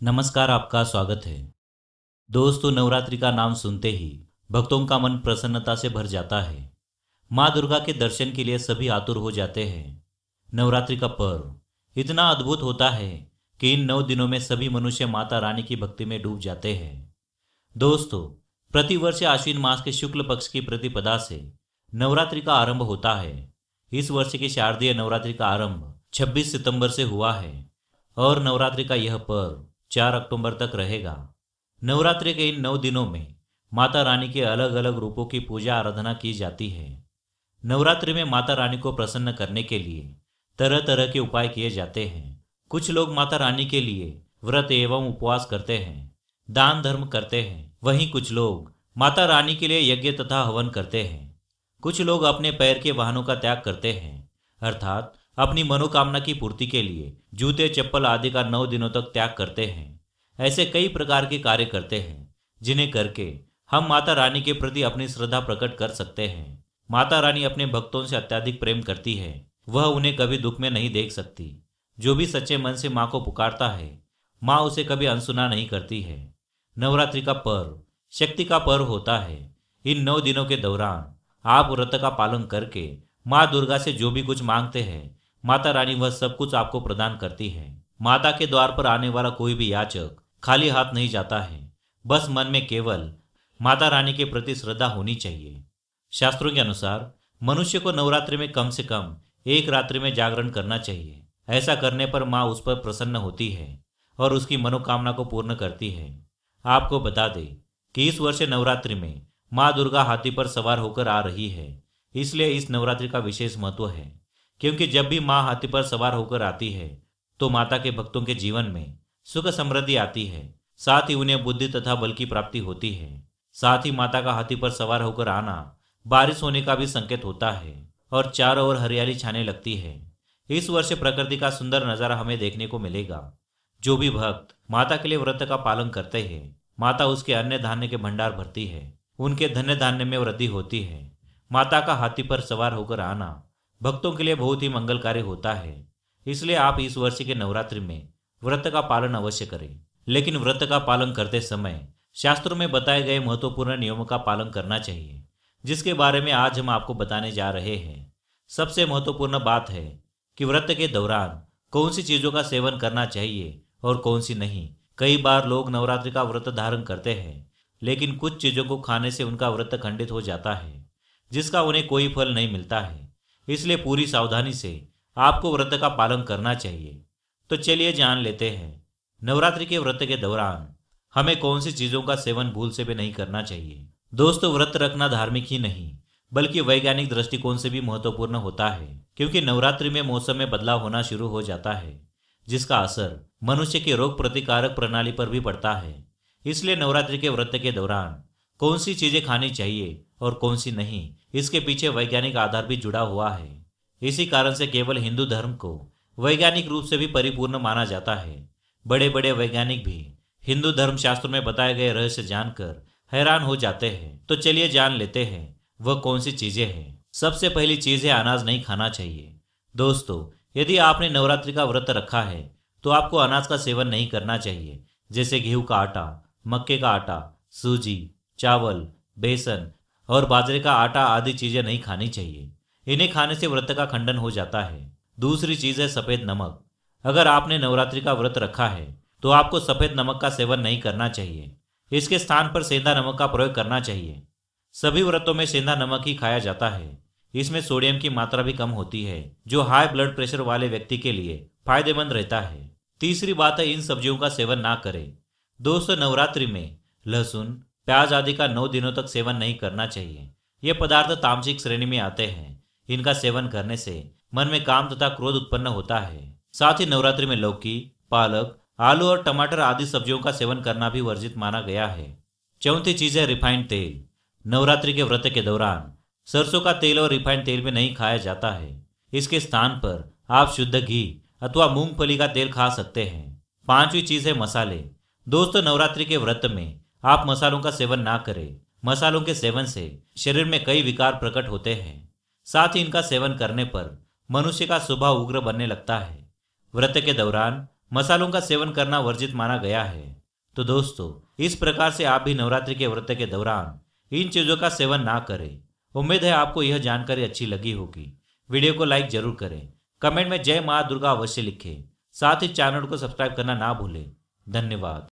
नमस्कार, आपका स्वागत है। दोस्तों, नवरात्रि का नाम सुनते ही भक्तों का मन प्रसन्नता से भर जाता है। माँ दुर्गा के दर्शन के लिए सभी आतुर हो जाते हैं। नवरात्रि का पर्व इतना अद्भुत होता है कि इन 9 दिनों में सभी मनुष्य माता रानी की भक्ति में डूब जाते हैं। दोस्तों, प्रतिवर्ष आश्विन मास के शुक्ल पक्ष की प्रतिपदा से नवरात्रि का आरंभ होता है। इस वर्ष की शारदीय नवरात्रि का आरंभ 26 सितंबर से हुआ है और नवरात्रि का यह पर्व 4 अक्टूबर तक रहेगा। नवरात्रि के इन 9 दिनों में माता रानी के अलग अलग रूपों की पूजा आराधना की जाती है। नवरात्रि में माता रानी को प्रसन्न करने के लिए तरह तरह के उपाय किए जाते हैं। कुछ लोग माता रानी के लिए व्रत एवं उपवास करते हैं, दान धर्म करते हैं। वहीं कुछ लोग माता रानी के लिए यज्ञ तथा हवन करते हैं। कुछ लोग अपने पैर के वाहनों का त्याग करते हैं, अर्थात अपनी मनोकामना की पूर्ति के लिए जूते चप्पल आदि का 9 दिनों तक त्याग करते हैं। ऐसे कई प्रकार के कार्य करते हैं जिन्हें करके हम माता रानी के प्रति अपनी श्रद्धा प्रकट कर सकते हैं। माता रानी अपने भक्तों से अत्यधिक प्रेम करती है, वह उन्हें कभी दुख में नहीं देख सकती। जो भी सच्चे मन से माँ को पुकारता है, माँ उसे कभी अनसुना नहीं करती है। नवरात्रि का पर्व शक्ति का पर्व होता है। इन 9 दिनों के दौरान आप व्रत का पालन करके माँ दुर्गा से जो भी कुछ मांगते हैं, माता रानी वह सब कुछ आपको प्रदान करती है। माता के द्वार पर आने वाला कोई भी याचक खाली हाथ नहीं जाता है। बस मन में केवल माता रानी के प्रति श्रद्धा होनी चाहिए। शास्त्रों के अनुसार मनुष्य को नवरात्रि में कम से कम एक रात्रि में जागरण करना चाहिए। ऐसा करने पर माँ उस पर प्रसन्न होती है और उसकी मनोकामना को पूर्ण करती है। आपको बता दें कि इस वर्ष नवरात्रि में माँ दुर्गा हाथी पर सवार होकर आ रही है, इसलिए इस नवरात्रि का विशेष महत्व है। क्योंकि जब भी माँ हाथी पर सवार होकर आती है तो माता के भक्तों के जीवन में सुख समृद्धि आती है, साथ ही उन्हें बुद्धि तथा बल की प्राप्ति होती है। साथ ही माता का हाथी पर सवार होकर आना बारिश होने का भी संकेत होता है और चारों ओर हरियाली छाने लगती है। इस वर्ष प्रकृति का सुंदर नजारा हमें देखने को मिलेगा। जो भी भक्त माता के लिए व्रत का पालन करते हैं, माता उसके अन्य धान्य के भंडार भरती है, उनके धन्य धान्य में वृद्धि होती है। माता का हाथी पर सवार होकर आना भक्तों के लिए बहुत ही मंगलकारी होता है। इसलिए आप इस वर्ष के नवरात्रि में व्रत का पालन अवश्य करें। लेकिन व्रत का पालन करते समय शास्त्रों में बताए गए महत्वपूर्ण नियमों का पालन करना चाहिए, जिसके बारे में आज हम आपको बताने जा रहे हैं। सबसे महत्वपूर्ण बात है कि व्रत के दौरान कौन सी चीजों का सेवन करना चाहिए और कौन सी नहीं। कई बार लोग नवरात्रि का व्रत धारण करते हैं, लेकिन कुछ चीजों को खाने से उनका व्रत खंडित हो जाता है, जिसका उन्हें कोई फल नहीं मिलता है। इसलिए पूरी सावधानी से आपको व्रत का पालन करना चाहिए। तो चलिए जान लेते हैं नवरात्रि के व्रत के दौरान हमें कौन सी चीजों का सेवन भूल से भी नहीं करना चाहिए। दोस्तों, व्रत रखना धार्मिक ही नहीं बल्कि वैज्ञानिक दृष्टिकोण से भी महत्वपूर्ण होता है, क्योंकि नवरात्रि में मौसम में बदलाव होना शुरू हो जाता है, जिसका असर मनुष्य की रोग प्रतिकारक प्रणाली पर भी पड़ता है। इसलिए नवरात्रि के व्रत के दौरान कौन सी चीजें खानी चाहिए और कौन सी नहीं, इसके पीछे वैज्ञानिक आधार भी जुड़ा हुआ है। इसी कारण से केवल हिंदू धर्म को वैज्ञानिक रूप से भी परिपूर्ण माना जाता है। बड़े बड़े वैज्ञानिक भी हिंदू धर्म शास्त्रों में बताए गए रहस्य जानकर हैरान हो जाते हैं। तो चलिए जान लेते हैं वह कौन सी चीजें हैं। सबसे पहली चीज है, अनाज नहीं खाना चाहिए। दोस्तों, यदि आपने नवरात्रि का व्रत रखा है तो आपको अनाज का सेवन नहीं करना चाहिए, जैसे गेहूं का आटा, मक्के का आटा, सूजी, चावल, बेसन और बाजरे का आटा आदि चीजें नहीं खानी चाहिए। इन्हें खाने से व्रत का खंडन हो जाता है। दूसरी चीज है सफेद नमक। अगर आपने नवरात्रि का व्रत रखा है तो आपको सफेद नमक का सेवन नहीं करना चाहिए। इसके स्थान पर सेंधा नमक का प्रयोग करना चाहिए। सभी व्रतों में सेंधा नमक ही खाया जाता है। इसमें सोडियम की मात्रा भी कम होती है, जो हाई ब्लड प्रेशर वाले व्यक्ति के लिए फायदेमंद रहता है। तीसरी बात है, इन सब्जियों का सेवन ना करें। दोस्तों, नवरात्रि में लहसुन, प्याज आदि का 9 दिनों तक सेवन नहीं करना चाहिए। ये पदार्थ तामसिक श्रेणी में आते हैं। इनका सेवन करने से मन में काम तथा क्रोध उत्पन्न होता है। साथ ही नवरात्रि में लौकी, पालक, आलू और टमाटर आदि सब्जियों का सेवन करना भी वर्जित माना गया है। चौथी चीज है रिफाइंड तेल। नवरात्रि के व्रत के दौरान सरसों का तेल और रिफाइंड तेल भी नहीं खाया जाता है। इसके स्थान पर आप शुद्ध घी अथवा मूंगफली का तेल खा सकते हैं। पांचवी चीज है मसाले। दोस्तों, नवरात्रि के व्रत में आप मसालों का सेवन ना करें। मसालों के सेवन से शरीर में कई विकार प्रकट होते हैं। साथ ही इनका सेवन करने पर मनुष्य का स्वभाव उग्र बनने लगता है। व्रत के दौरान मसालों का सेवन करना वर्जित माना गया है। तो दोस्तों, इस प्रकार से आप भी नवरात्रि के व्रत के दौरान इन चीज़ों का सेवन ना करें। उम्मीद है आपको यह जानकारी अच्छी लगी होगी। वीडियो को लाइक जरूर करें, कमेंट में जय माँ दुर्गा अवश्य लिखें, साथ ही चैनल को सब्सक्राइब करना ना भूलें। धन्यवाद।